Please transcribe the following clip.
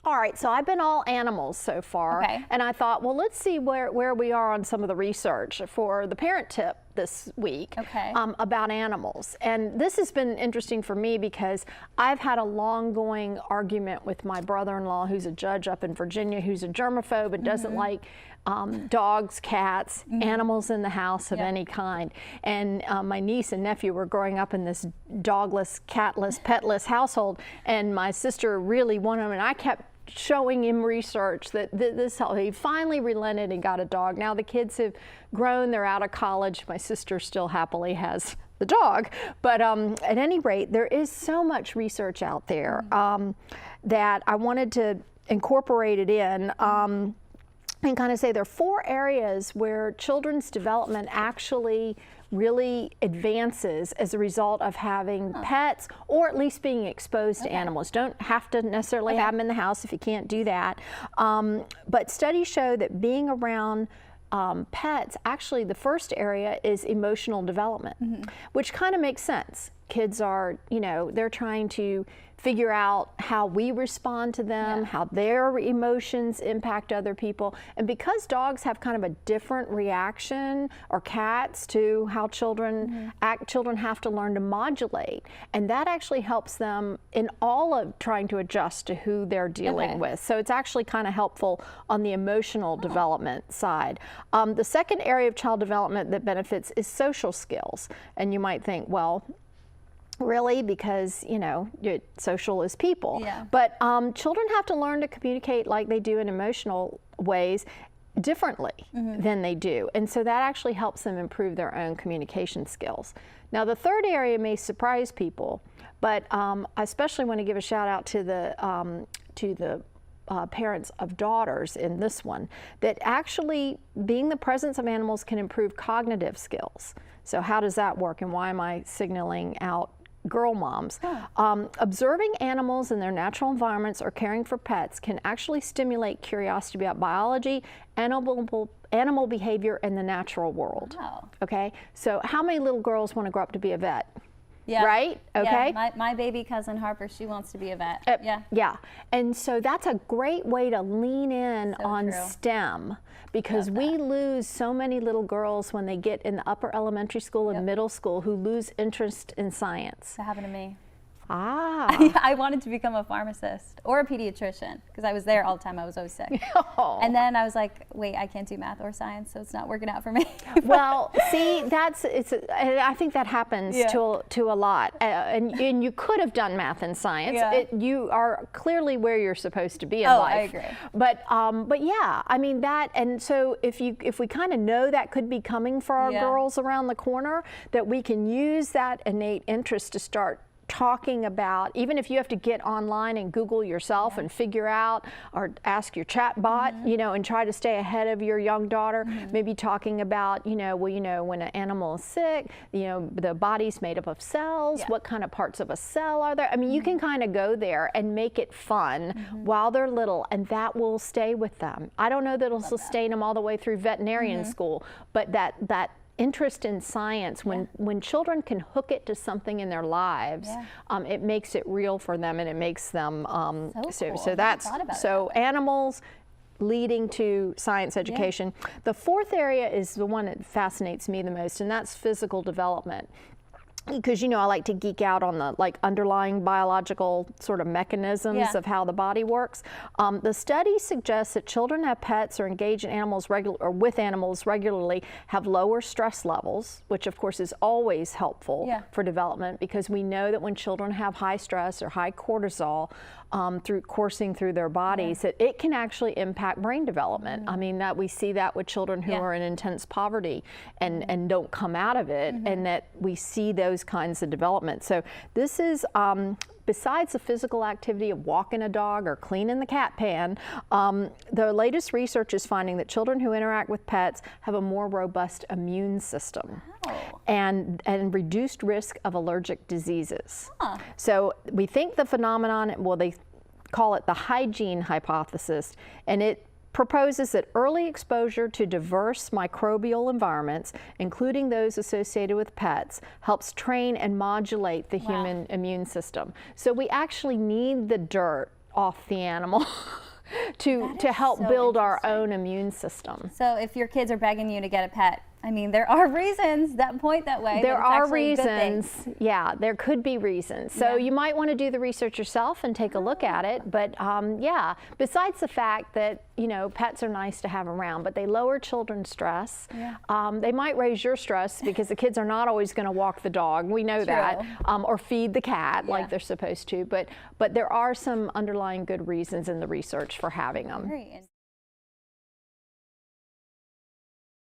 All right, so I've been all animals so far, Okay. and I thought, well, let's see where we are on some of the research for the parent tip this week Okay. about animals. And this has been interesting for me because I've had a long-going argument with my brother-in-law, who's a judge up in Virginia, who's a germaphobe and doesn't like dogs, cats, animals in the house of any kind. And my niece and nephew were growing up in this dogless, catless, petless household, and my sister really wanted them, and I kept showing him research that this helped. He finally relented and got a dog. Now the kids have grown, they're out of college. My sister still happily has the dog. But at any rate, there is so much research out there that I wanted to incorporate it in. And kind of say there are 4 areas where children's development actually really advances as a result of having pets, or at least being exposed to animals. Don't have to necessarily have them in the house if you can't do that. But studies show that being around pets, actually the first area is emotional development, which kind of makes sense. Kids are, you know, they're trying to figure out how we respond to them, how their emotions impact other people. And because dogs have kind of a different reaction, or cats, to how children act, children have to learn to modulate. And that actually helps them in all of trying to adjust to who they're dealing with. So it's actually kind of helpful on the emotional development side. The second area of child development that benefits is social skills. And you might think, well, really, because, you know, social is people. But children have to learn to communicate like they do in emotional ways differently than they do. And so that actually helps them improve their own communication skills. Now, the third area may surprise people, but I especially want to give a shout out to the parents of daughters in this one, that actually being the presence of animals can improve cognitive skills. So how does that work, and why am I signaling out girl moms? Observing animals in their natural environments or caring for pets can actually stimulate curiosity about biology, animal behavior, and the natural world. Okay, so how many little girls want to grow up to be a vet? Right? Okay. Yeah, my baby cousin Harper, she wants to be a vet. Yeah. And so that's a great way to lean in on STEM, because we lose so many little girls when they get in the upper elementary school and middle school who lose interest in science. That happened to me. I wanted to become a pharmacist or a pediatrician because I was there all the time. I was always sick. And then I was like, wait, I can't do math or science, so it's not working out for me. Well, see, I think that happens to a lot. And you could have done math and science. You are clearly where you're supposed to be in life. I agree. But yeah, I mean that, and so if we kind of know that could be coming for our girls around the corner, that we can use that innate interest to start talking about, even if you have to get online and Google yourself and figure out, or ask your chat bot, you know, and try to stay ahead of your young daughter, maybe talking about, you know, well, you know, when an animal is sick, you know, the body's made up of cells, what kind of parts of a cell are there? I mean, you can kind of go there and make it fun while they're little, and that will stay with them. I don't know that it'll sustain them all the way through veterinarian school, but that interest in science, when children can hook it to something in their lives, it makes it real for them, and it makes them so that's animals leading to science education. The fourth area is the one that fascinates me the most, and that's physical development. Because, you know, I like to geek out on the underlying biological sort of mechanisms of how the body works. The study suggests that children who have pets or engage in animals with animals regularly have lower stress levels, which of course is always helpful for development, because we know that when children have high stress or high cortisol coursing through their bodies, that it can actually impact brain development. I mean, that we see that with children who are in intense poverty and don't come out of it, and that we see those kinds of development. So this is, besides the physical activity of walking a dog or cleaning the cat pan, the latest research is finding that children who interact with pets have a more robust immune system and reduced risk of allergic diseases. So we think the phenomenon, well, they call it the hygiene hypothesis, and it proposes that early exposure to diverse microbial environments, including those associated with pets, helps train and modulate the human immune system. So we actually need the dirt off the animal to help so build our interesting. own immune system. So if your kids are begging you to get a pet, I mean, there are reasons that point that way. There that it's are actually a good thing. reasons, yeah, there could be reasons. So Yeah. you might want to do the research yourself and take a look at it. But yeah, besides the fact that, you know, pets are nice to have around, but they lower children's stress. Yeah. They might raise your stress because the kids are not always going to walk the dog. We know that. Or feed the cat like they're supposed to. But there are some underlying good reasons in the research for having them. Great.